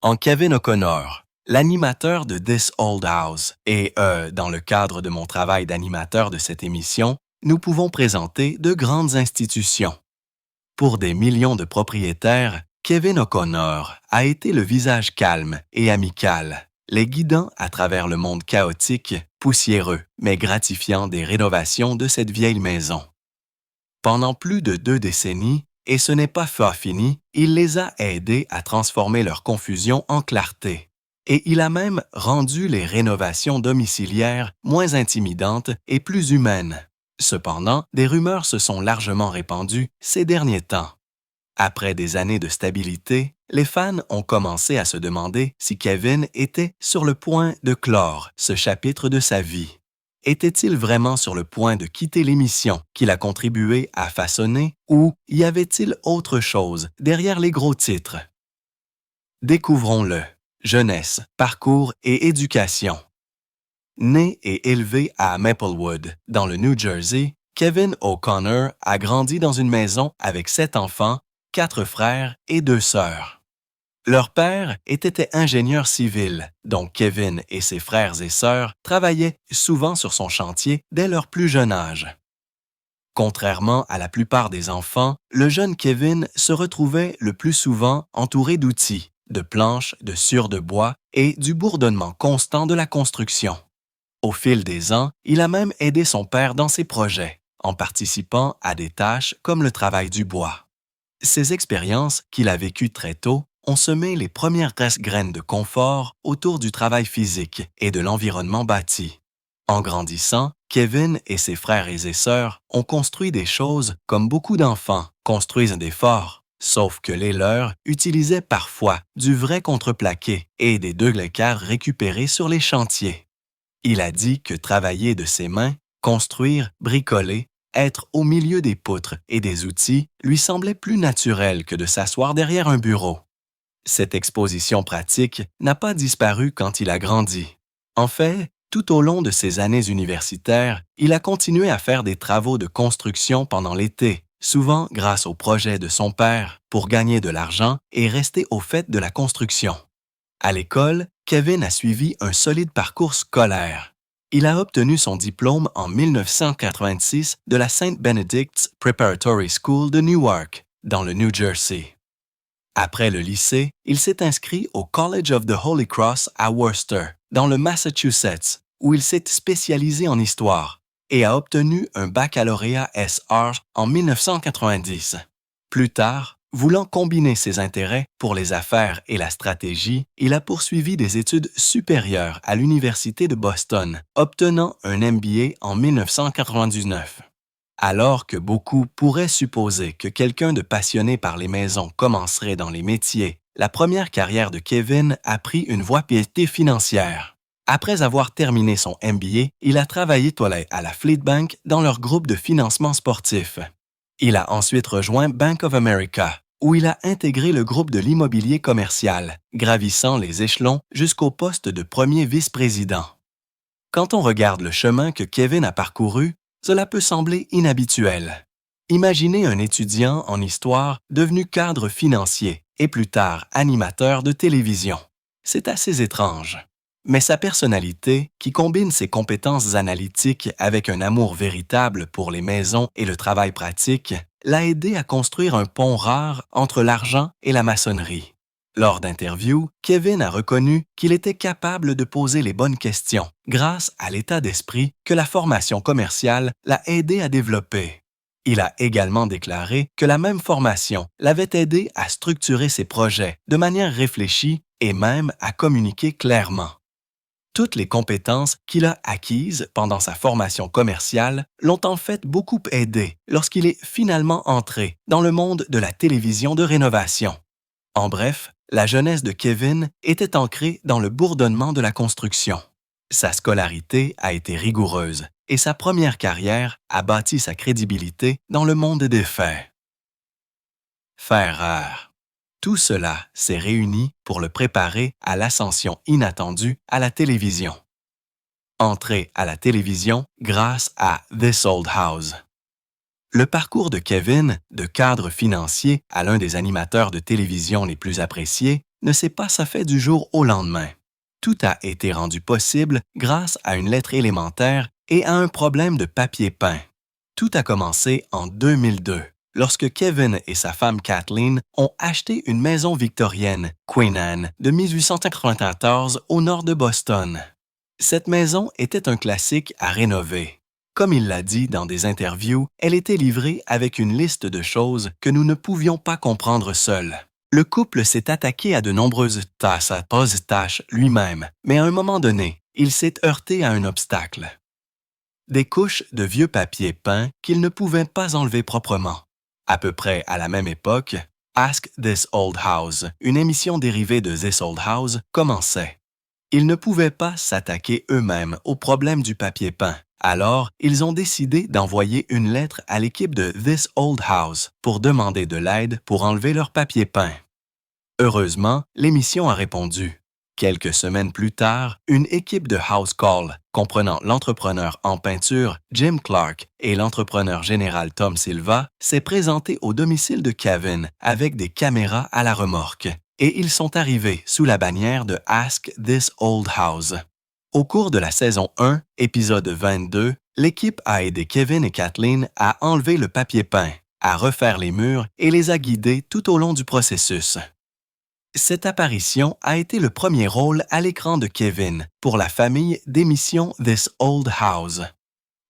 en Kevin O'Connor, l'animateur de This Old House. Et dans le cadre de mon travail d'animateur de cette émission, nous pouvons présenter de grandes institutions. Pour des millions de propriétaires, Kevin O'Connor a été le visage calme et amical, les guidant à travers le monde chaotique, poussiéreux, mais gratifiant des rénovations de cette vieille maison. Pendant plus de 2 décennies, et ce n'est pas fini, il les a aidés à transformer leur confusion en clarté. Et il a même rendu les rénovations domiciliaires moins intimidantes et plus humaines. Cependant, des rumeurs se sont largement répandues ces derniers temps. Après des années de stabilité, les fans ont commencé à se demander si Kevin était sur le point de clore ce chapitre de sa vie. Était-il vraiment sur le point de quitter l'émission qu'il a contribué à façonner ou y avait-il autre chose derrière les gros titres? Découvrons-le. Jeunesse, parcours et éducation. Né et élevé à Maplewood, dans le New Jersey, Kevin O'Connor a grandi dans une maison avec 7 enfants, 4 frères et 2 sœurs. Leur père était ingénieur civil, donc Kevin et ses frères et sœurs travaillaient souvent sur son chantier dès leur plus jeune âge. Contrairement à la plupart des enfants, le jeune Kevin se retrouvait le plus souvent entouré d'outils, de planches, de sciures de bois et du bourdonnement constant de la construction. Au fil des ans, il a même aidé son père dans ses projets, en participant à des tâches comme le travail du bois. Ces expériences qu'il a vécues très tôt ont semé les premières graines de confort autour du travail physique et de l'environnement bâti. En grandissant, Kevin et ses frères et ses sœurs ont construit des choses comme beaucoup d'enfants construisent des forts, sauf que les leurs utilisaient parfois du vrai contreplaqué et des déglinquards récupérés sur les chantiers. Il a dit que travailler de ses mains, construire, bricoler, être au milieu des poutres et des outils lui semblait plus naturel que de s'asseoir derrière un bureau. Cette exposition pratique n'a pas disparu quand il a grandi. En fait, tout au long de ses années universitaires, il a continué à faire des travaux de construction pendant l'été, souvent grâce aux projets de son père, pour gagner de l'argent et rester au fait de la construction. À l'école, Kevin a suivi un solide parcours scolaire. Il a obtenu son diplôme en 1986 de la St. Benedict's Preparatory School de Newark, dans le New Jersey. Après le lycée, il s'est inscrit au College of the Holy Cross à Worcester, dans le Massachusetts, où il s'est spécialisé en histoire et a obtenu un baccalauréat SR en 1990. Plus tard, voulant combiner ses intérêts pour les affaires et la stratégie, il a poursuivi des études supérieures à l'Université de Boston, obtenant un MBA en 1999. Alors que beaucoup pourraient supposer que quelqu'un de passionné par les maisons commencerait dans les métiers, la première carrière de Kevin a pris une voie piétée financière. Après avoir terminé son MBA, il a travaillé à la Fleet Bank dans leur groupe de financement sportif. Il a ensuite rejoint Bank of America, où il a intégré le groupe de l'immobilier commercial, gravissant les échelons jusqu'au poste de premier vice-président. Quand on regarde le chemin que Kevin a parcouru, cela peut sembler inhabituel. Imaginez un étudiant en histoire devenu cadre financier et plus tard animateur de télévision. C'est assez étrange. Mais sa personnalité, qui combine ses compétences analytiques avec un amour véritable pour les maisons et le travail pratique, l'a aidé à construire un pont rare entre l'argent et la maçonnerie. Lors d'interviews, Kevin a reconnu qu'il était capable de poser les bonnes questions grâce à l'état d'esprit que la formation commerciale l'a aidé à développer. Il a également déclaré que la même formation l'avait aidé à structurer ses projets de manière réfléchie et même à communiquer clairement. Toutes les compétences qu'il a acquises pendant sa formation commerciale l'ont en fait beaucoup aidé lorsqu'il est finalement entré dans le monde de la télévision de rénovation. En bref, la jeunesse de Kevin était ancrée dans le bourdonnement de la construction. Sa scolarité a été rigoureuse et sa première carrière a bâti sa crédibilité dans le monde des faits. Faire rare. Tout cela s'est réuni pour le préparer à l'ascension inattendue à la télévision. Entré à la télévision grâce à This Old House. Le parcours de Kevin, de cadre financier à l'un des animateurs de télévision les plus appréciés, ne s'est pas fait du jour au lendemain. Tout a été rendu possible grâce à une lettre élémentaire et à un problème de papier peint. Tout a commencé en 2002, lorsque Kevin et sa femme Kathleen ont acheté une maison victorienne, Queen Anne, de 1894 au nord de Boston. Cette maison était un classique à rénover. Comme il l'a dit dans des interviews, elle était livrée avec une liste de choses que nous ne pouvions pas comprendre seuls. Le couple s'est attaqué à de nombreuses tâches lui-même, mais à un moment donné, il s'est heurté à un obstacle. Des couches de vieux papier peint qu'il ne pouvait pas enlever proprement. À peu près à la même époque, Ask This Old House, une émission dérivée de This Old House, commençait. Ils ne pouvaient pas s'attaquer eux-mêmes au problème du papier peint. Alors, ils ont décidé d'envoyer une lettre à l'équipe de This Old House pour demander de l'aide pour enlever leur papier peint. Heureusement, l'émission a répondu. Quelques semaines plus tard, une équipe de House Call, comprenant l'entrepreneur en peinture Jim Clark et l'entrepreneur général Tom Silva, s'est présentée au domicile de Kevin avec des caméras à la remorque, et ils sont arrivés sous la bannière de Ask This Old House. Au cours de la saison 1, épisode 22, l'équipe a aidé Kevin et Kathleen à enlever le papier peint, à refaire les murs et les a guidés tout au long du processus. Cette apparition a été le premier rôle à l'écran de Kevin pour la famille d'émissions This Old House.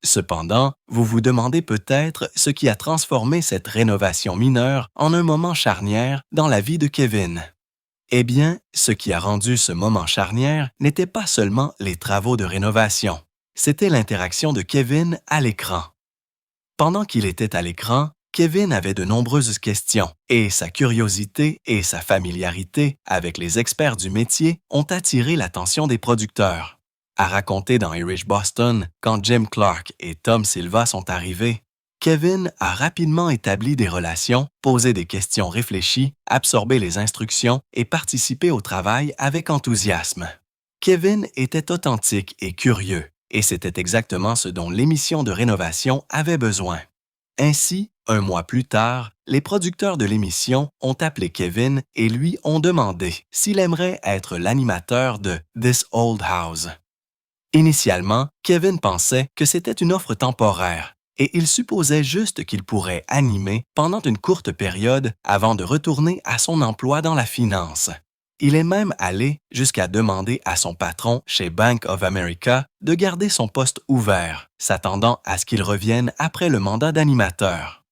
Cependant, vous vous demandez peut-être ce qui a transformé cette rénovation mineure en un moment charnière dans la vie de Kevin. Eh bien, ce qui a rendu ce moment charnière n'était pas seulement les travaux de rénovation, c'était l'interaction de Kevin à l'écran. Pendant qu'il était à l'écran, Kevin avait de nombreuses questions et sa curiosité et sa familiarité avec les experts du métier ont attiré l'attention des producteurs. À raconter dans Irish Boston, quand Jim Clark et Tom Silva sont arrivés, Kevin a rapidement établi des relations, posé des questions réfléchies, absorbé les instructions et participé au travail avec enthousiasme. Kevin était authentique et curieux, et c'était exactement ce dont l'émission de rénovation avait besoin. Ainsi, un mois plus tard, les producteurs de l'émission ont appelé Kevin et lui ont demandé s'il aimerait être l'animateur de This Old House. Initialement, Kevin pensait que c'était une offre temporaire et il supposait juste qu'il pourrait animer pendant une courte période avant de retourner à son emploi dans la finance. Il est même allé jusqu'à demander à son patron chez Bank of America de garder son poste ouvert, s'attendant à ce qu'il revienne après le mandat d'animateur.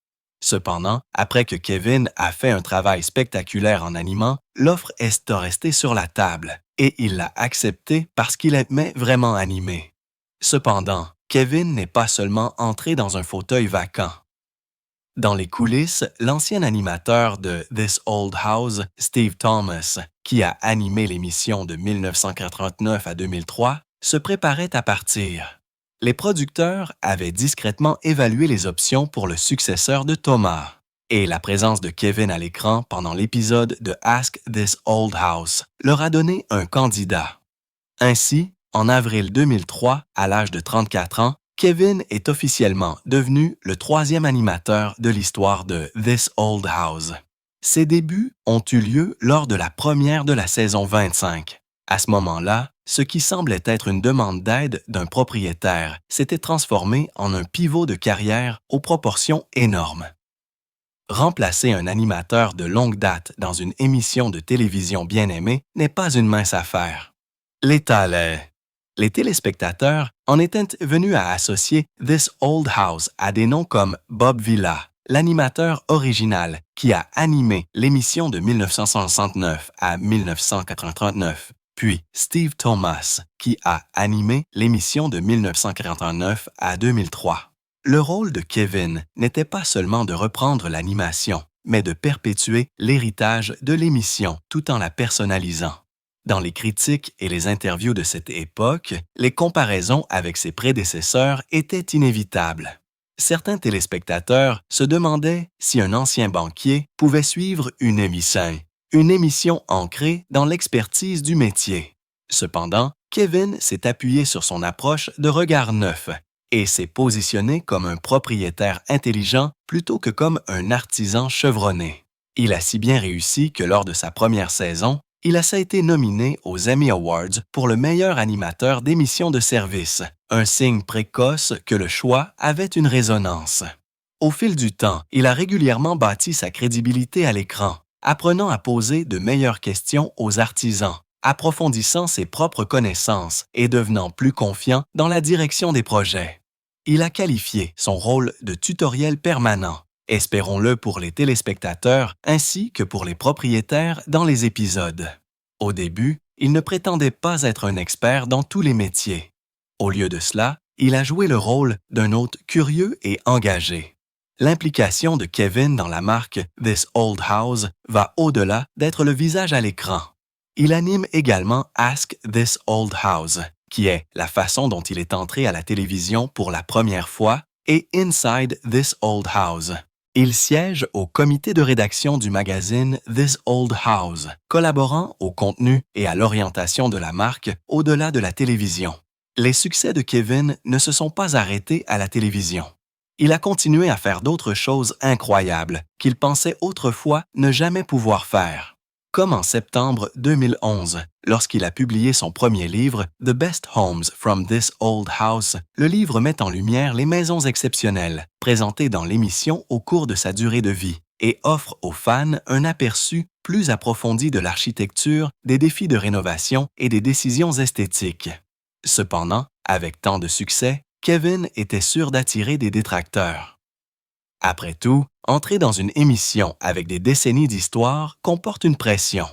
Cependant, après que Kevin a fait un travail spectaculaire en animant, l'offre est restée sur la table et il l'a acceptée parce qu'il aimait vraiment animer. Cependant, Kevin n'est pas seulement entré dans un fauteuil vacant. Dans les coulisses, l'ancien animateur de This Old House, Steve Thomas, qui a animé l'émission de 1989 à 2003, se préparait à partir. Les producteurs avaient discrètement évalué les options pour le successeur de Thomas, et la présence de Kevin à l'écran pendant l'épisode de Ask This Old House leur a donné un candidat. Ainsi, en avril 2003, à l'âge de 34 ans, Kevin est officiellement devenu le troisième animateur de l'histoire de This Old House. Ses débuts ont eu lieu lors de la première de la saison 25. À ce moment-là, ce qui semblait être une demande d'aide d'un propriétaire s'était transformé en un pivot de carrière aux proportions énormes. Remplacer un animateur de longue date dans une émission de télévision bien aimée n'est pas une mince affaire. Les téléspectateurs en étaient venus à associer This Old House à des noms comme Bob Vila, l'animateur original qui a animé l'émission de 1969 à 1989, puis Steve Thomas, qui a animé l'émission de 1949 à 2003. Le rôle de Kevin n'était pas seulement de reprendre l'animation, mais de perpétuer l'héritage de l'émission tout en la personnalisant. Dans les critiques et les interviews de cette époque, les comparaisons avec ses prédécesseurs étaient inévitables. Certains téléspectateurs se demandaient si un ancien banquier pouvait suivre une émission ancrée dans l'expertise du métier. Cependant, Kevin s'est appuyé sur son approche de regard neuf et s'est positionné comme un propriétaire intelligent plutôt que comme un artisan chevronné. Il a si bien réussi que lors de sa première saison, il a été nominé aux Emmy Awards pour le meilleur animateur d'émission de service, un signe précoce que le choix avait une résonance. Au fil du temps, il a régulièrement bâti sa crédibilité à l'écran, apprenant à poser de meilleures questions aux artisans, approfondissant ses propres connaissances et devenant plus confiant dans la direction des projets. Il a qualifié son rôle de tutoriel permanent, espérons-le pour les téléspectateurs ainsi que pour les propriétaires dans les épisodes. Au début, il ne prétendait pas être un expert dans tous les métiers. Au lieu de cela, il a joué le rôle d'un hôte curieux et engagé. L'implication de Kevin dans la marque This Old House va au-delà d'être le visage à l'écran. Il anime également Ask This Old House, qui est la façon dont il est entré à la télévision pour la première fois, et Inside This Old House. Il siège au comité de rédaction du magazine This Old House, collaborant au contenu et à l'orientation de la marque au-delà de la télévision. Les succès de Kevin ne se sont pas arrêtés à la télévision. Il a continué à faire d'autres choses incroyables qu'il pensait autrefois ne jamais pouvoir faire. Comme en septembre 2011, lorsqu'il a publié son premier livre, The Best Homes from This Old House, le livre met en lumière les maisons exceptionnelles, présentées dans l'émission au cours de sa durée de vie, et offre aux fans un aperçu plus approfondi de l'architecture, des défis de rénovation et des décisions esthétiques. Cependant, avec tant de succès, Kevin était sûr d'attirer des détracteurs. Après tout, entrer dans une émission avec des décennies d'histoire comporte une pression.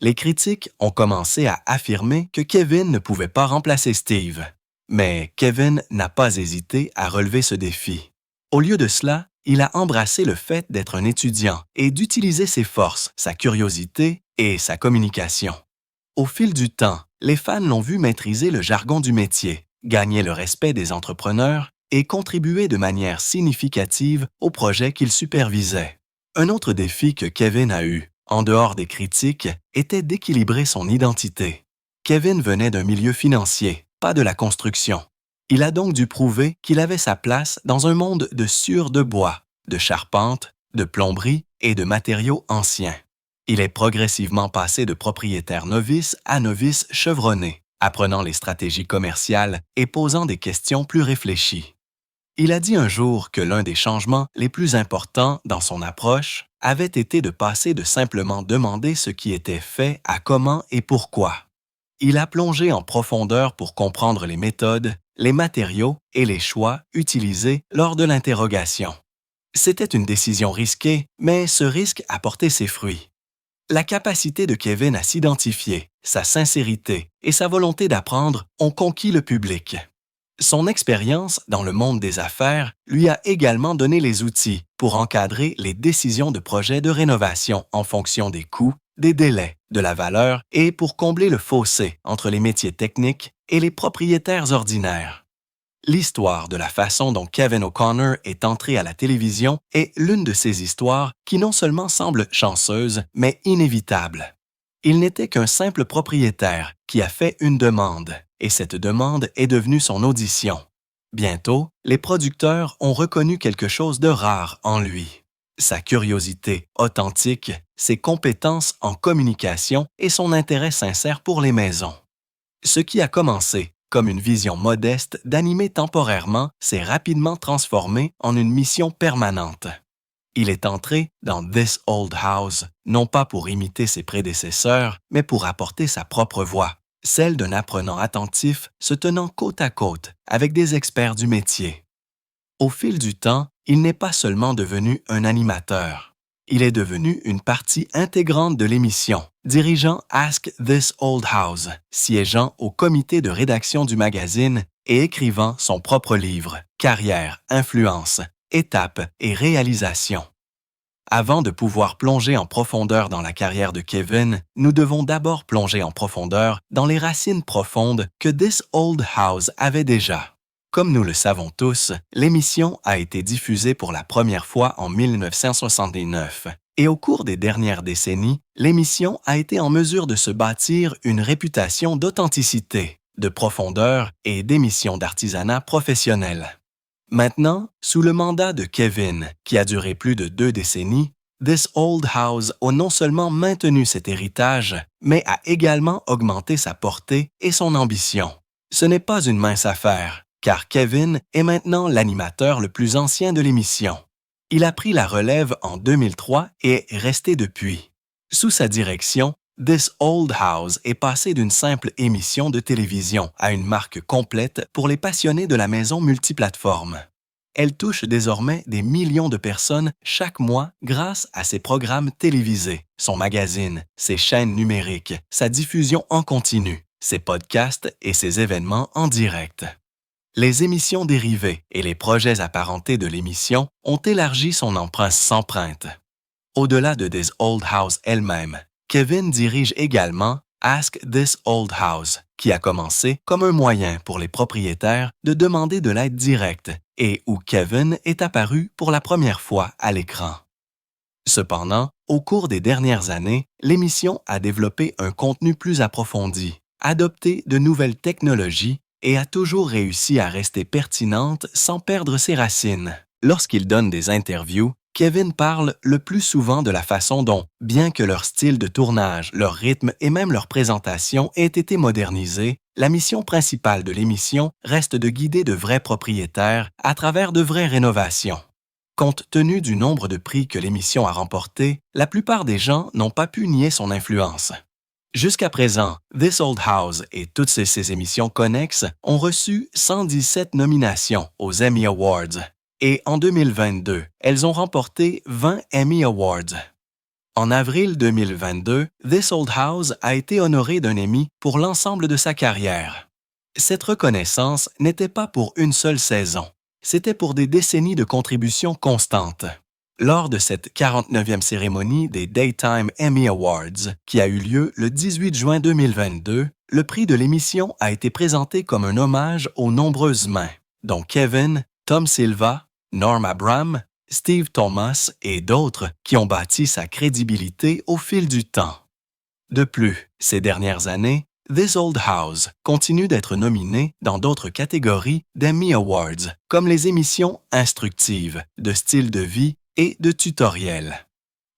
Les critiques ont commencé à affirmer que Kevin ne pouvait pas remplacer Steve. Mais Kevin n'a pas hésité à relever ce défi. Au lieu de cela, il a embrassé le fait d'être un étudiant et d'utiliser ses forces, sa curiosité et sa communication. Au fil du temps, les fans l'ont vu maîtriser le jargon du métier, gagner le respect des entrepreneurs et contribuer de manière significative au projet qu'il supervisait. Un autre défi que Kevin a eu, en dehors des critiques, était d'équilibrer son identité. Kevin venait d'un milieu financier, pas de la construction. Il a donc dû prouver qu'il avait sa place dans un monde de sciure de bois, de charpente, de plomberie et de matériaux anciens. Il est progressivement passé de propriétaire novice à novice chevronné, apprenant les stratégies commerciales et posant des questions plus réfléchies. Il a dit un jour que l'un des changements les plus importants dans son approche avait été de passer de simplement demander ce qui était fait à comment et pourquoi. Il a plongé en profondeur pour comprendre les méthodes, les matériaux et les choix utilisés lors de l'interrogation. C'était une décision risquée, mais ce risque a porté ses fruits. La capacité de Kevin à s'identifier, sa sincérité et sa volonté d'apprendre ont conquis le public. Son expérience dans le monde des affaires lui a également donné les outils pour encadrer les décisions de projets de rénovation en fonction des coûts, des délais, de la valeur et pour combler le fossé entre les métiers techniques et les propriétaires ordinaires. L'histoire de la façon dont Kevin O'Connor est entré à la télévision est l'une de ces histoires qui non seulement semble chanceuse, mais inévitable. Il n'était qu'un simple propriétaire qui a fait une demande, et cette demande est devenue son audition. Bientôt, les producteurs ont reconnu quelque chose de rare en lui. Sa curiosité authentique, ses compétences en communication et son intérêt sincère pour les maisons. Ce qui a commencé comme une vision modeste d'animer temporairement s'est rapidement transformé en une mission permanente. Il est entré dans This Old House, non pas pour imiter ses prédécesseurs, mais pour apporter sa propre voix, celle d'un apprenant attentif se tenant côte à côte avec des experts du métier. Au fil du temps, il n'est pas seulement devenu un animateur. Il est devenu une partie intégrante de l'émission, dirigeant Ask This Old House, siégeant au comité de rédaction du magazine et écrivant son propre livre, Carrière, influence, étapes et réalisations. Avant de pouvoir plonger en profondeur dans la carrière de Kevin, nous devons d'abord plonger en profondeur dans les racines profondes que This Old House avait déjà. Comme nous le savons tous, l'émission a été diffusée pour la première fois en 1979 et au cours des dernières décennies, l'émission a été en mesure de se bâtir une réputation d'authenticité, de profondeur et d'émission d'artisanat professionnel. Maintenant, sous le mandat de Kevin, qui a duré plus de 2 décennies, This Old House a non seulement maintenu cet héritage, mais a également augmenté sa portée et son ambition. Ce n'est pas une mince affaire, car Kevin est maintenant l'animateur le plus ancien de l'émission. Il a pris la relève en 2003 et est resté depuis. Sous sa direction, This Old House est passé d'une simple émission de télévision à une marque complète pour les passionnés de la maison multiplateforme. Elle touche désormais des millions de personnes chaque mois grâce à ses programmes télévisés, son magazine, ses chaînes numériques, sa diffusion en continu, ses podcasts et ses événements en direct. Les émissions dérivées et les projets apparentés de l'émission ont élargi son empreinte. Au-delà de This Old House elle-même, Kevin dirige également Ask This Old House, qui a commencé comme un moyen pour les propriétaires de demander de l'aide directe et où Kevin est apparu pour la première fois à l'écran. Cependant, au cours des dernières années, l'émission a développé un contenu plus approfondi, adopté de nouvelles technologies et a toujours réussi à rester pertinente sans perdre ses racines. Lorsqu'il donne des interviews, Kevin parle le plus souvent de la façon dont, bien que leur style de tournage, leur rythme et même leur présentation aient été modernisés, la mission principale de l'émission reste de guider de vrais propriétaires à travers de vraies rénovations. Compte tenu du nombre de prix que l'émission a remportés, la plupart des gens n'ont pas pu nier son influence. Jusqu'à présent, This Old House et toutes ses émissions connexes ont reçu 117 nominations aux Emmy Awards. Et en 2022, elles ont remporté 20 Emmy Awards. En avril 2022, This Old House a été honoré d'un Emmy pour l'ensemble de sa carrière. Cette reconnaissance n'était pas pour une seule saison, c'était pour des décennies de contributions constantes. Lors de cette 49e cérémonie des Daytime Emmy Awards, qui a eu lieu le 18 juin 2022, le prix de l'émission a été présenté comme un hommage aux nombreuses mains, dont Kevin, Tom Silva, Norm Abram, Steve Thomas et d'autres qui ont bâti sa crédibilité au fil du temps. De plus, ces dernières années, This Old House continue d'être nominé dans d'autres catégories d'Emmy Awards, comme les émissions instructives, de style de vie et de tutoriels.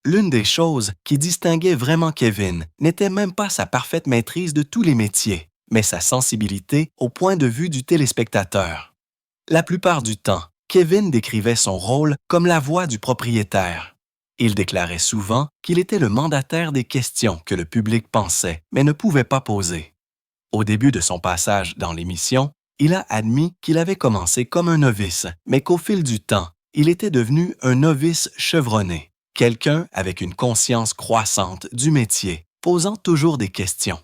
L'une des choses qui distinguait vraiment Kevin n'était même pas sa parfaite maîtrise de tous les métiers, mais sa sensibilité au point de vue du téléspectateur. La plupart du temps, Kevin décrivait son rôle comme la voix du propriétaire. Il déclarait souvent qu'il était le mandataire des questions que le public pensait, mais ne pouvait pas poser. Au début de son passage dans l'émission, il a admis qu'il avait commencé comme un novice, mais qu'au fil du temps, il était devenu un novice chevronné, quelqu'un avec une conscience croissante du métier, posant toujours des questions.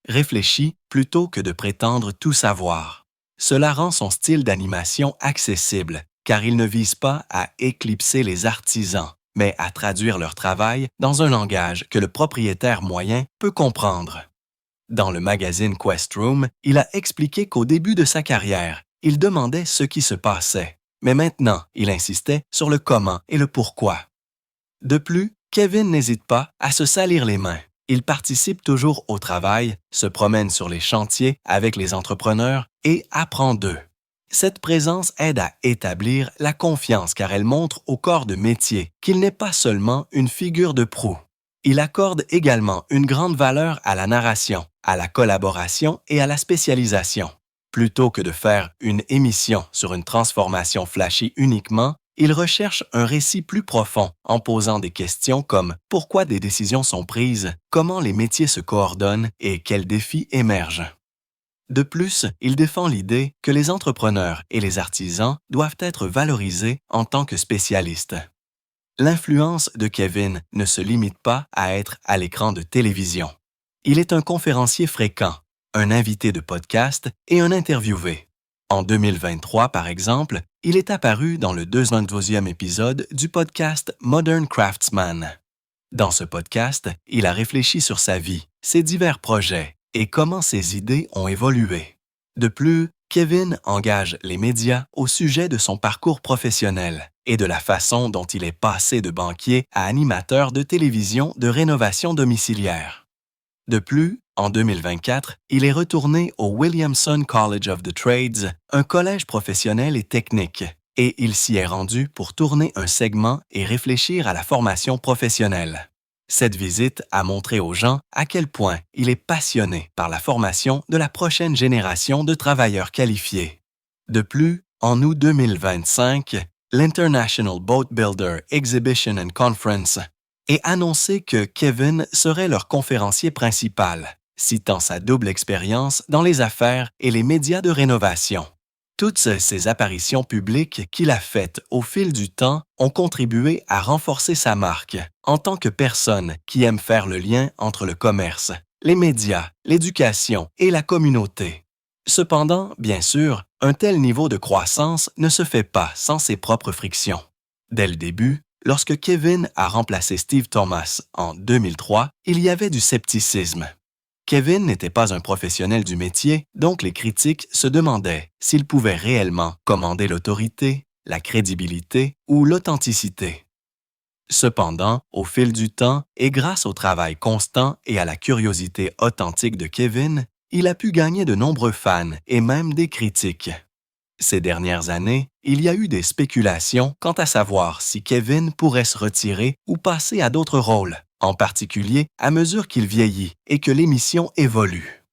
Réfléchit plutôt que de prétendre tout savoir. Cela rend son style d'animation accessible, car il ne vise pas à éclipser les artisans, mais à traduire leur travail dans un langage que le propriétaire moyen peut comprendre. Dans le magazine Questroom, il a expliqué qu'au début de sa carrière, il demandait ce qui se passait, mais maintenant, il insistait sur le comment et le pourquoi. De plus, Kevin n'hésite pas à se salir les mains. Il participe toujours au travail, se promène sur les chantiers avec les entrepreneurs et apprend d'eux. Cette présence aide à établir la confiance car elle montre au corps de métier qu'il n'est pas seulement une figure de proue. Il accorde également une grande valeur à la narration, à la collaboration et à la spécialisation. Plutôt que de faire une émission sur une transformation flashy uniquement, il recherche un récit plus profond en posant des questions comme pourquoi des décisions sont prises, comment les métiers se coordonnent et quels défis émergent. De plus, il défend l'idée que les entrepreneurs et les artisans doivent être valorisés en tant que spécialistes. L'influence de Kevin ne se limite pas à être à l'écran de télévision. Il est un conférencier fréquent, un invité de podcast et un interviewé. En 2023, par exemple, il est apparu dans le 212e épisode du podcast Modern Craftsman. Dans ce podcast, il a réfléchi sur sa vie, ses divers projets et comment ses idées ont évolué. De plus, Kevin engage les médias au sujet de son parcours professionnel et de la façon dont il est passé de banquier à animateur de télévision de rénovation domiciliaire. De plus, en 2024, il est retourné au Williamson College of the Trades, un collège professionnel et technique, et il s'y est rendu pour tourner un segment et réfléchir à la formation professionnelle. Cette visite a montré aux gens à quel point il est passionné par la formation de la prochaine génération de travailleurs qualifiés. De plus, en août 2025, l'International Boat Builder Exhibition and Conference a annoncé que Kevin serait leur conférencier principal, citant sa double expérience dans les affaires et les médias de rénovation. Toutes ces apparitions publiques qu'il a faites au fil du temps ont contribué à renforcer sa marque en tant que personne qui aime faire le lien entre le commerce, les médias, l'éducation et la communauté. Cependant, bien sûr, un tel niveau de croissance ne se fait pas sans ses propres frictions. Dès le début, lorsque Kevin a remplacé Steve Thomas en 2003, il y avait du scepticisme. Kevin n'était pas un professionnel du métier, donc les critiques se demandaient s'il pouvait réellement commander l'autorité, la crédibilité ou l'authenticité. Cependant, au fil du temps et grâce au travail constant et à la curiosité authentique de Kevin, il a pu gagner de nombreux fans et même des critiques. Ces dernières années, il y a eu des spéculations quant à savoir si Kevin pourrait se retirer ou passer à d'autres rôles, en particulier à mesure qu'il vieillit et que l'émission évolue.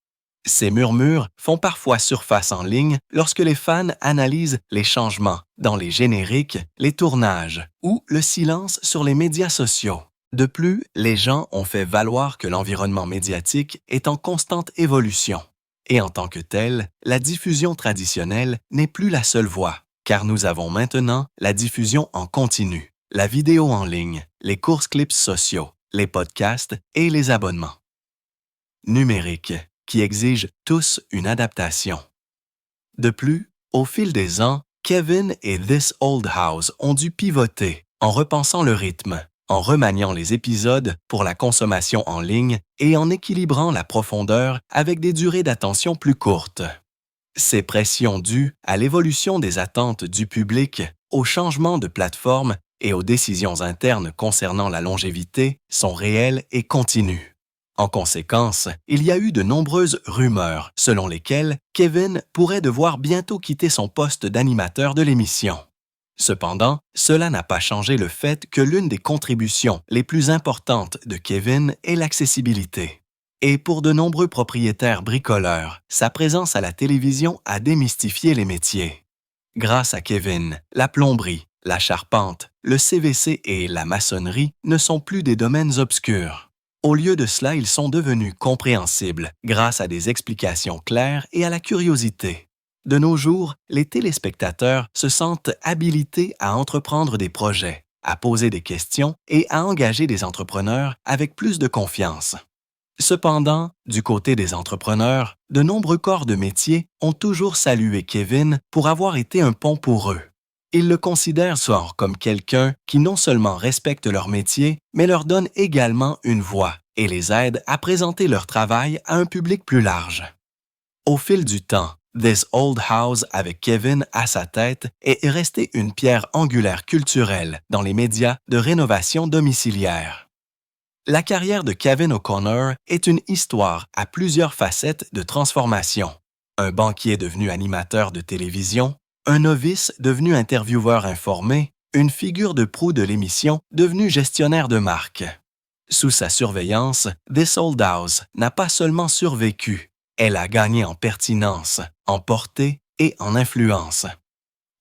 Ces murmures font parfois surface en ligne lorsque les fans analysent les changements dans les génériques, les tournages ou le silence sur les médias sociaux. De plus, les gens ont fait valoir que l'environnement médiatique est en constante évolution. Et en tant que tel, la diffusion traditionnelle n'est plus la seule voie, car nous avons maintenant la diffusion en continu, la vidéo en ligne, les courts clips sociaux, les podcasts et les abonnements numériques, qui exigent tous une adaptation. De plus, au fil des ans, Kevin et This Old House ont dû pivoter en repensant le rythme, en remaniant les épisodes pour la consommation en ligne et en équilibrant la profondeur avec des durées d'attention plus courtes. Ces pressions dues à l'évolution des attentes du public, au changement de plateforme et aux décisions internes concernant la longévité sont réelles et continues. En conséquence, il y a eu de nombreuses rumeurs selon lesquelles Kevin pourrait devoir bientôt quitter son poste d'animateur de l'émission. Cependant, cela n'a pas changé le fait que l'une des contributions les plus importantes de Kevin est l'accessibilité. Et pour de nombreux propriétaires bricoleurs, sa présence à la télévision a démystifié les métiers. Grâce à Kevin, la plomberie, la charpente, le CVC et la maçonnerie ne sont plus des domaines obscurs. Au lieu de cela, ils sont devenus compréhensibles grâce à des explications claires et à la curiosité. De nos jours, les téléspectateurs se sentent habilités à entreprendre des projets, à poser des questions et à engager des entrepreneurs avec plus de confiance. Cependant, du côté des entrepreneurs, de nombreux corps de métier ont toujours salué Kevin pour avoir été un pont pour eux. Ils le considèrent soit comme quelqu'un qui non seulement respecte leur métier, mais leur donne également une voix et les aide à présenter leur travail à un public plus large. Au fil du temps, This Old House avec Kevin à sa tête est resté une pierre angulaire culturelle dans les médias de rénovation domiciliaire. La carrière de Kevin O'Connor est une histoire à plusieurs facettes de transformation. Un banquier devenu animateur de télévision, un novice devenu intervieweur informé, une figure de proue de l'émission devenue gestionnaire de marque. Sous sa surveillance, This Old House n'a pas seulement survécu, elle a gagné en pertinence, en portée et en influence.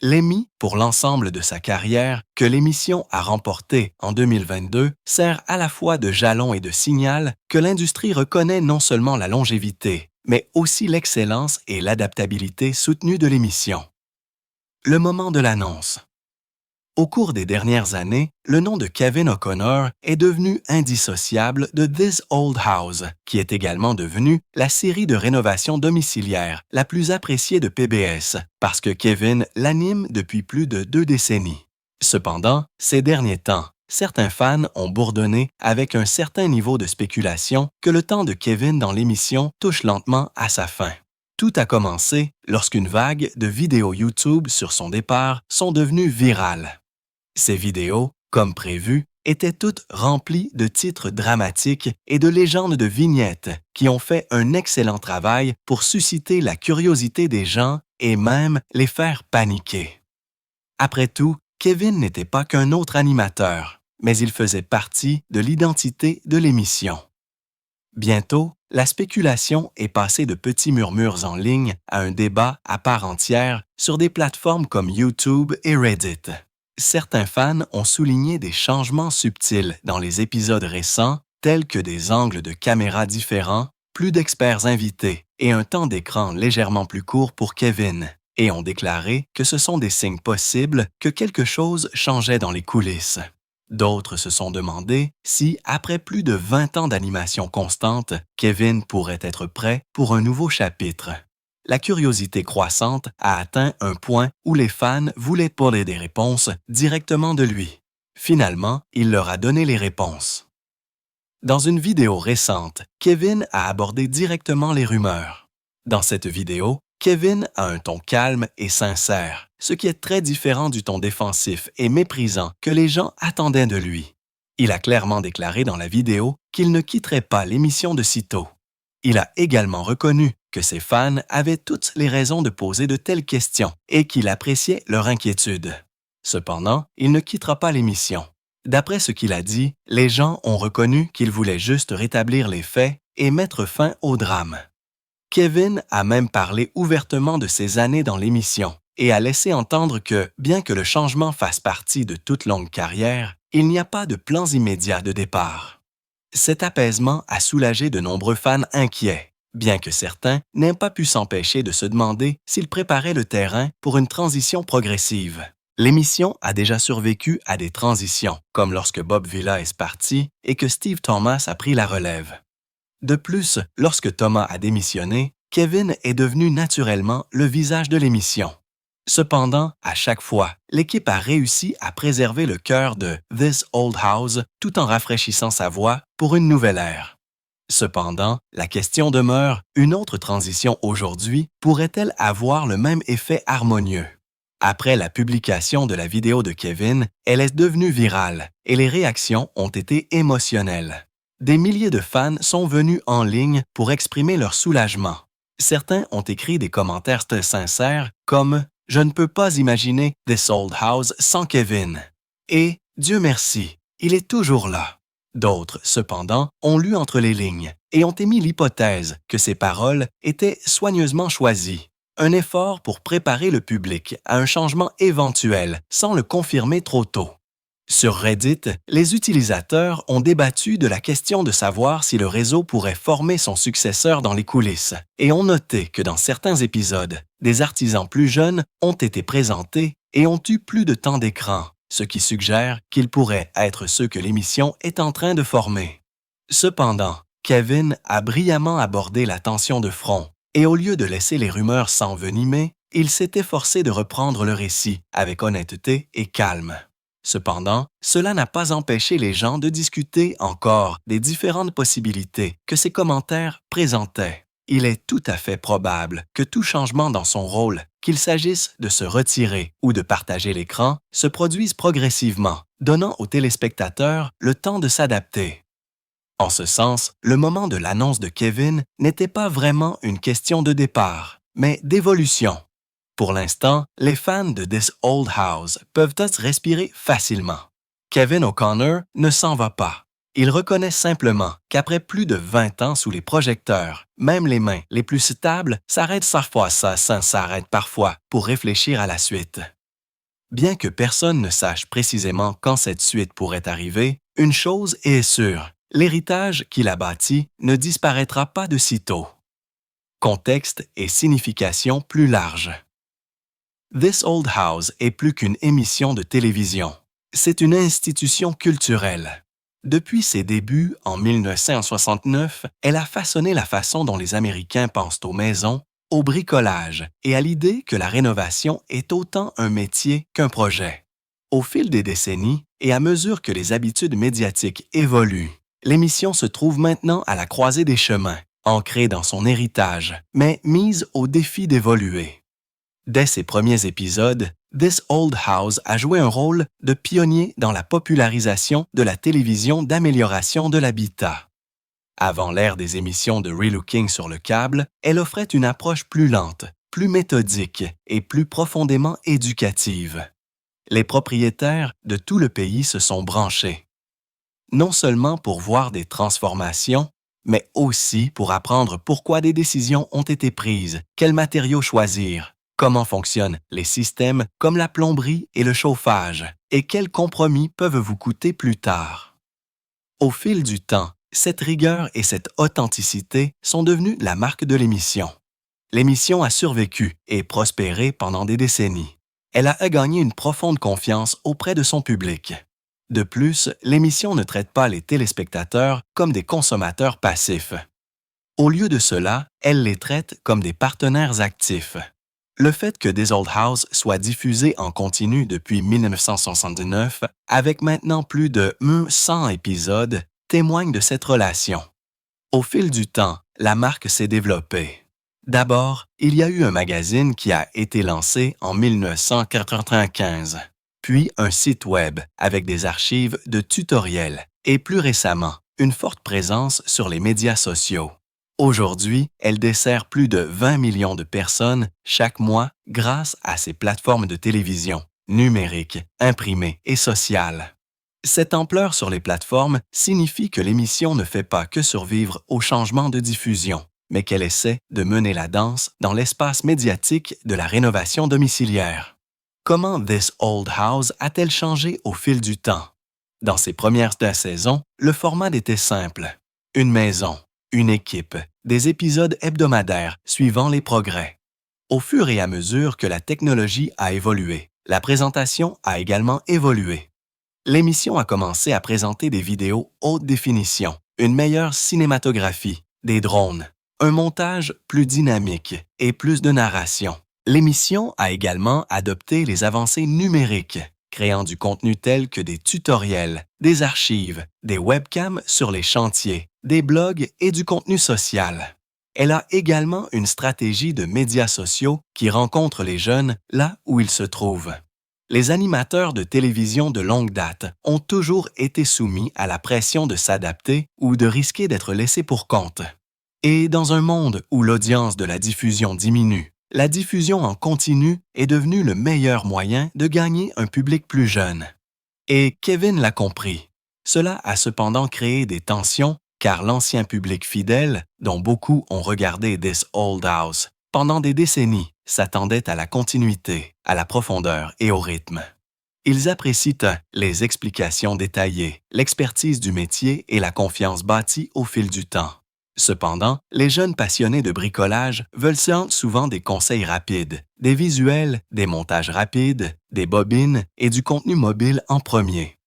L'Emmy, pour l'ensemble de sa carrière, que l'émission a remporté en 2022, sert à la fois de jalon et de signal que l'industrie reconnaît non seulement la longévité, mais aussi l'excellence et l'adaptabilité soutenues de l'émission. Le moment de l'annonce. Au cours des dernières années, le nom de Kevin O'Connor est devenu indissociable de This Old House, qui est également devenue la série de rénovation domiciliaire la plus appréciée de PBS, parce que Kevin l'anime depuis plus de 2 décennies. Cependant, ces derniers temps, certains fans ont bourdonné avec un certain niveau de spéculation que le temps de Kevin dans l'émission touche lentement à sa fin. Tout a commencé lorsqu'une vague de vidéos YouTube sur son départ sont devenues virales. Ces vidéos, comme prévu, étaient toutes remplies de titres dramatiques et de légendes de vignettes qui ont fait un excellent travail pour susciter la curiosité des gens et même les faire paniquer. Après tout, Kevin n'était pas qu'un autre animateur, mais il faisait partie de l'identité de l'émission. Bientôt, la spéculation est passée de petits murmures en ligne à un débat à part entière sur des plateformes comme YouTube et Reddit. Certains fans ont souligné des changements subtils dans les épisodes récents, tels que des angles de caméra différents, plus d'experts invités et un temps d'écran légèrement plus court pour Kevin, et ont déclaré que ce sont des signes possibles que quelque chose changeait dans les coulisses. D'autres se sont demandé si, après plus de 20 ans d'animation constante, Kevin pourrait être prêt pour un nouveau chapitre. La curiosité croissante a atteint un point où les fans voulaient parler des réponses directement de lui. Finalement, il leur a donné les réponses. Dans une vidéo récente, Kevin a abordé directement les rumeurs. Dans cette vidéo, Kevin a un ton calme et sincère, ce qui est très différent du ton défensif et méprisant que les gens attendaient de lui. Il a clairement déclaré dans la vidéo qu'il ne quitterait pas l'émission de sitôt. Il a également reconnu que ses fans avaient toutes les raisons de poser de telles questions et qu'il appréciait leur inquiétude. Cependant, il ne quittera pas l'émission. D'après ce qu'il a dit, les gens ont reconnu qu'il voulait juste rétablir les faits et mettre fin au drame. Kevin a même parlé ouvertement de ses années dans l'émission et a laissé entendre que, bien que le changement fasse partie de toute longue carrière, il n'y a pas de plans immédiats de départ. Cet apaisement a soulagé de nombreux fans inquiets, bien que certains n'aient pas pu s'empêcher de se demander s'il préparait le terrain pour une transition progressive. L'émission a déjà survécu à des transitions, comme lorsque Bob Vila est parti et que Steve Thomas a pris la relève. De plus, lorsque Thomas a démissionné, Kevin est devenu naturellement le visage de l'émission. Cependant, à chaque fois, l'équipe a réussi à préserver le cœur de This Old House tout en rafraîchissant sa voix pour une nouvelle ère. Cependant, la question demeure, une autre transition aujourd'hui pourrait-elle avoir le même effet harmonieux? Après la publication de la vidéo de Kevin, elle est devenue virale et les réactions ont été émotionnelles. Des milliers de fans sont venus en ligne pour exprimer leur soulagement. Certains ont écrit des commentaires sincères comme « Je ne peux pas imaginer This Old House sans Kevin » et « Dieu merci, il est toujours là ». D'autres, cependant, ont lu entre les lignes et ont émis l'hypothèse que ces paroles étaient soigneusement choisies, un effort pour préparer le public à un changement éventuel sans le confirmer trop tôt. Sur Reddit, les utilisateurs ont débattu de la question de savoir si le réseau pourrait former son successeur dans les coulisses et ont noté que dans certains épisodes, des artisans plus jeunes ont été présentés et ont eu plus de temps d'écran, ce qui suggère qu'ils pourraient être ceux que l'émission est en train de former. Cependant, Kevin a brillamment abordé la tension de front et au lieu de laisser les rumeurs s'envenimer, il s'est efforcé de reprendre le récit avec honnêteté et calme. Cependant, cela n'a pas empêché les gens de discuter encore des différentes possibilités que ces commentaires présentaient. Il est tout à fait probable que tout changement dans son rôle, qu'il s'agisse de se retirer ou de partager l'écran, se produise progressivement, donnant aux téléspectateurs le temps de s'adapter. En ce sens, le moment de l'annonce de Kevin n'était pas vraiment une question de départ, mais d'évolution. Pour l'instant, les fans de This Old House peuvent respirer facilement. Kevin O'Connor ne s'en va pas. Il reconnaît simplement qu'après plus de 20 ans sous les projecteurs, même les mains les plus stables s'arrêtent parfois pour réfléchir à la suite. Bien que personne ne sache précisément quand cette suite pourrait arriver, une chose est sûre, l'héritage qu'il a bâti ne disparaîtra pas de sitôt. Contexte et signification plus large. This Old House est plus qu'une émission de télévision. C'est une institution culturelle. Depuis ses débuts, en 1969, elle a façonné la façon dont les Américains pensent aux maisons, au bricolage et à l'idée que la rénovation est autant un métier qu'un projet. Au fil des décennies, et à mesure que les habitudes médiatiques évoluent, l'émission se trouve maintenant à la croisée des chemins, ancrée dans son héritage, mais mise au défi d'évoluer. Dès ses premiers épisodes, This Old House a joué un rôle de pionnier dans la popularisation de la télévision d'amélioration de l'habitat. Avant l'ère des émissions de relooking sur le câble, elle offrait une approche plus lente, plus méthodique et plus profondément éducative. les propriétaires de tout le pays se sont branchés. Non seulement pour voir des transformations, mais aussi pour apprendre pourquoi des décisions ont été prises, quels matériaux choisir, comment fonctionnent les systèmes comme la plomberie et le chauffage, et quels compromis peuvent vous coûter plus tard. Au fil du temps, cette rigueur et cette authenticité sont devenues la marque de l'émission. L'émission a survécu et prospéré pendant des décennies. Elle a gagné une profonde confiance auprès de son public. De plus, l'émission ne traite pas les téléspectateurs comme des consommateurs passifs. Au lieu de cela, elle les traite comme des partenaires actifs. Le fait que This Old House soit diffusé en continu depuis 1969, avec maintenant plus de 100 épisodes, témoigne de cette relation. Au fil du temps, la marque s'est développée. D'abord, il y a eu un magazine qui a été lancé en 1995, puis un site web avec des archives de tutoriels et plus récemment, une forte présence sur les médias sociaux. Aujourd'hui, elle dessert plus de 20 millions de personnes chaque mois grâce à ses plateformes de télévision, numériques, imprimées et sociales. Cette ampleur sur les plateformes signifie que l'émission ne fait pas que survivre au changement de diffusion, mais qu'elle essaie de mener la danse dans l'espace médiatique de la rénovation domiciliaire. Comment This Old House a-t-elle changé au fil du temps? Dans ses premières saisons, le format était simple. Une maison, une équipe, des épisodes hebdomadaires suivant les progrès. Au fur et à mesure que la technologie a évolué, la présentation a également évolué. L'émission a commencé à présenter des vidéos haute définition, une meilleure cinématographie, des drones, un montage plus dynamique et plus de narration. L'émission a également adopté les avancées numériques, créant du contenu tel que des tutoriels, des archives, des webcams sur les chantiers, des blogs et du contenu social. Elle a également une stratégie de médias sociaux qui rencontre les jeunes là où ils se trouvent. Les animateurs de télévision de longue date ont toujours été soumis à la pression de s'adapter ou de risquer d'être laissés pour compte. Et dans un monde où l'audience de la diffusion diminue, la diffusion en continu est devenue le meilleur moyen de gagner un public plus jeune. Et Kevin l'a compris. Cela a cependant créé des tensions car l'ancien public fidèle, dont beaucoup ont regardé This Old House pendant des décennies, s'attendait à la continuité, à la profondeur et au rythme. Ils apprécient les explications détaillées, l'expertise du métier et la confiance bâtie au fil du temps. Cependant, les jeunes passionnés de bricolage veulent souvent des conseils rapides, des visuels, des montages rapides, des bobines et du contenu mobile en premier.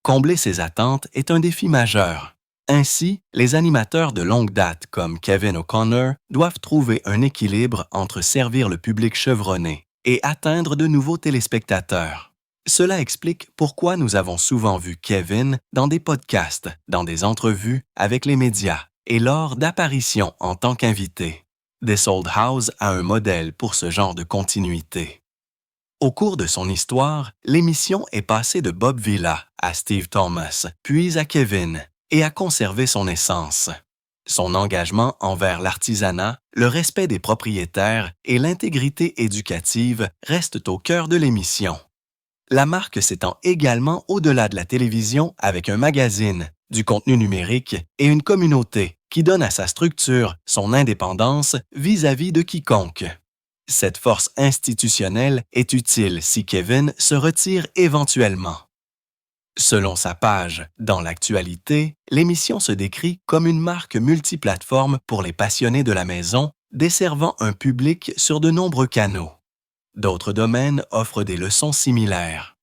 Combler ces attentes est un défi majeur. Ainsi, les animateurs de longue date comme Kevin O'Connor doivent trouver un équilibre entre servir le public chevronné et atteindre de nouveaux téléspectateurs. Cela explique pourquoi nous avons souvent vu Kevin dans des podcasts, dans des entrevues avec les médias et lors d'apparitions en tant qu'invité. This Old House a un modèle pour ce genre de continuité. Au cours de son histoire, l'émission est passée de Bob Vila à Steve Thomas, puis à Kevin, et a conservé son essence. Son engagement envers l'artisanat, le respect des propriétaires et l'intégrité éducative restent au cœur de l'émission. La marque s'étend également au-delà de la télévision avec un magazine, du contenu numérique et une communauté qui donne à sa structure son indépendance vis-à-vis de quiconque. Cette force institutionnelle est utile si Kevin se retire éventuellement. Selon sa page « Dans l'actualité », l'émission se décrit comme une marque multiplateforme pour les passionnés de la maison, desservant un public sur de nombreux canaux. D'autres domaines offrent des leçons similaires.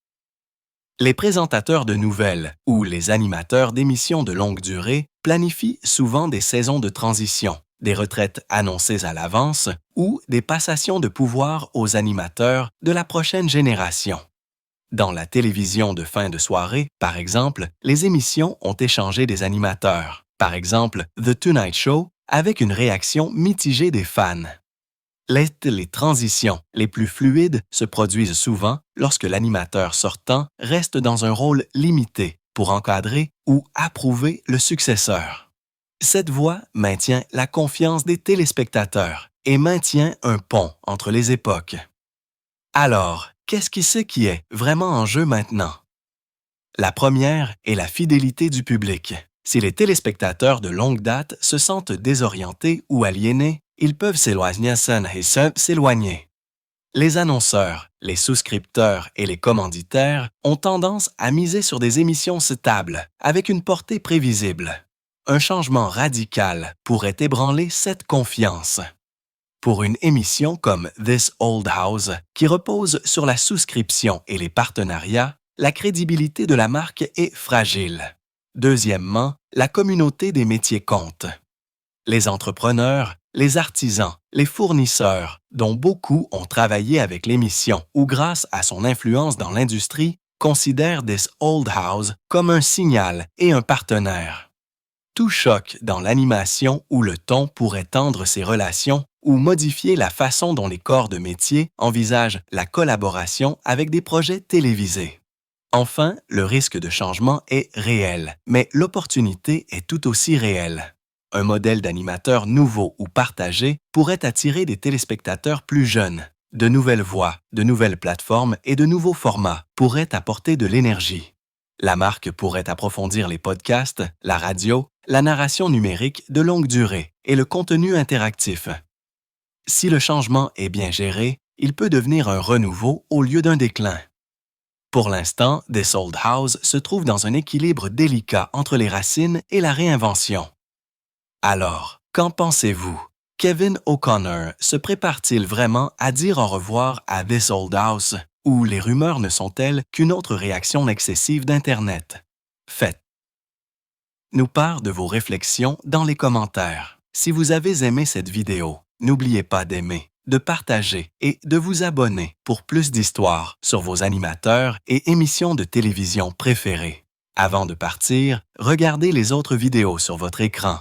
Les présentateurs de nouvelles ou les animateurs d'émissions de longue durée planifient souvent des saisons de transition, des retraites annoncées à l'avance ou des passations de pouvoir aux animateurs de la prochaine génération. Dans la télévision de fin de soirée, par exemple, les émissions ont échangé des animateurs, par exemple The Tonight Show, avec une réaction mitigée des fans. Les transitions les plus fluides se produisent souvent lorsque l'animateur sortant reste dans un rôle limité pour encadrer ou approuver le successeur. Cette voie maintient la confiance des téléspectateurs et maintient un pont entre les époques. Alors, qu'est-ce qui est vraiment en jeu maintenant? La première est la fidélité du public. Si les téléspectateurs de longue date se sentent désorientés ou aliénés, ils peuvent s'éloigner. Les annonceurs, les souscripteurs et les commanditaires ont tendance à miser sur des émissions stables, avec une portée prévisible. Un changement radical pourrait ébranler cette confiance. Pour une émission comme This Old House, qui repose sur la souscription et les partenariats, la crédibilité de la marque est fragile. Deuxièmement, la communauté des métiers compte. Les entrepreneurs, les artisans, les fournisseurs, dont beaucoup ont travaillé avec l'émission ou grâce à son influence dans l'industrie, considèrent This Old House comme un signal et un partenaire. Tout choc dans l'animation ou le ton pourrait tendre ces relations ou modifier la façon dont les corps de métier envisagent la collaboration avec des projets télévisés. Enfin, le risque de changement est réel, mais l'opportunité est tout aussi réelle. Un modèle d'animateur nouveau ou partagé pourrait attirer des téléspectateurs plus jeunes. De nouvelles voix, de nouvelles plateformes et de nouveaux formats pourraient apporter de l'énergie. La marque pourrait approfondir les podcasts, la radio, la narration numérique de longue durée et le contenu interactif. Si le changement est bien géré, il peut devenir un renouveau au lieu d'un déclin. Pour l'instant, This Old House se trouve dans un équilibre délicat entre les racines et la réinvention. Alors, qu'en pensez-vous? Kevin O'Connor se prépare-t-il vraiment à dire au revoir à This Old House, ou les rumeurs ne sont-elles qu'une autre réaction excessive d'Internet? Faites-nous part de vos réflexions dans les commentaires. Si vous avez aimé cette vidéo, n'oubliez pas d'aimer, de partager et de vous abonner pour plus d'histoires sur vos animateurs et émissions de télévision préférées. Avant de partir, regardez les autres vidéos sur votre écran.